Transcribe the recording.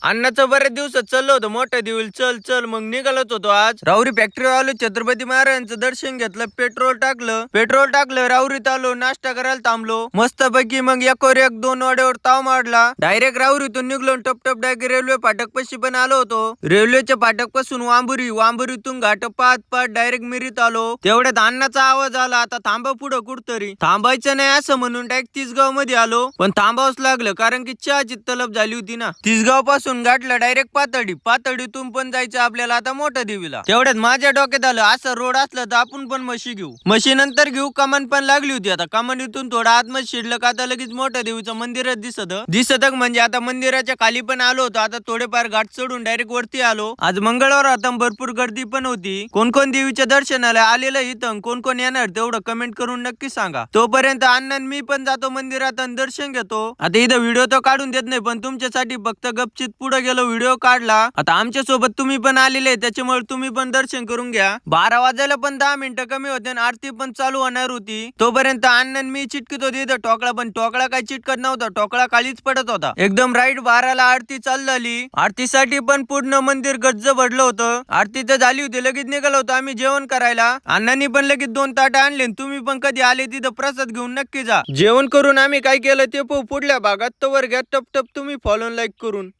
अण्णाचं बऱ्याच दिवसात चाललं होतं मोठं देऊळ चल चल मग निघालत होतो आज राहुरी फॅक्टरी आलो छत्रपती महाराजांचं दर्शन घेतलं पेट्रोल टाकलं राहुरीत आलो नाश्ता करायला थांबलो मस्त पैकी मग एकोर एक दोन वाड्यावर ताव मारला डायरेक्ट राहुरीतून निघलो टप टप डायरेक्ट रेल्वे फाटक पाशी पण आलो होतो रेल्वेच्या फाटक पासून वांबुरीतून घाट पाहत पाहत डायरेक्ट मिरीत आलो तेवढ्यात अण्णाचा आवाज आला आता थांबा पुढं कुठतरी थांबायचं नाही असं म्हणून डायरेक्ट तिसगाव मध्ये आलो पण थांबावंच लागलं कारण की चहाची तलब झाली होती ना तिसगाव पासून गाठला डायरेक्ट पातळीतून पण जायचं आपल्याला आता मोठ्या देवीला तेवढ्यात माझ्या डोक्यात आलं असं रोड असलं तर आपण पण म्हशी घेऊ म्हशी नंतर घेऊ कमान पण लागली होती आता कमानीतून थोडं आतमध्ये शिरलं का आता लगेच मोठ्या देवीचं मंदिरच दिसत म्हणजे आता मंदिराच्या खाली पण आलो होतो आता थोडेफार घाट चढून डायरेक्ट वरती आलो आज मंगळवार होता भरपूर गर्दी पण होती कोण कोण देवीच्या दर्शनाला आलेलं इथं कोण कोण येणार तेवढं कमेंट करून नक्की सांगा तोपर्यंत अण्णा मी पण जातो मंदिरात आणि दर्शन घेतो आता इथं व्हिडिओ तर काढून देत नाही पण तुमच्यासाठी फक्त गपचित पुढे गेलो व्हिडिओ काढला आता आमच्या सोबत तुम्ही पण आलेले त्याच्यामुळे तुम्ही पण दर्शन करून घ्या 12 वाजायला पण 10 मिनिटं कमी होते आणि आरती पण चालू होणार होती तोपर्यंत अण्णा मी चिटकीत होती इथं टोकळा पण टोकळा काही चिटकत नव्हता टोकळा खालीच पडत होता एकदम राईट 12ला आरती चालू झाली आरतीसाठी पण पूर्ण मंदिर गच्च भरलं होतं आरती तर झाली होती लगेच निघालो होतो आम्ही जेवण करायला अण्णांनी पण लगेच 2 ताट आणले तुम्ही पण कधी आले तिथं प्रसाद घेऊन नक्की जा जेवण करून आम्ही काय केलं ते पुढल्या भागात तर वर घ्या टप टप तुम्ही फॉलो लाईक करून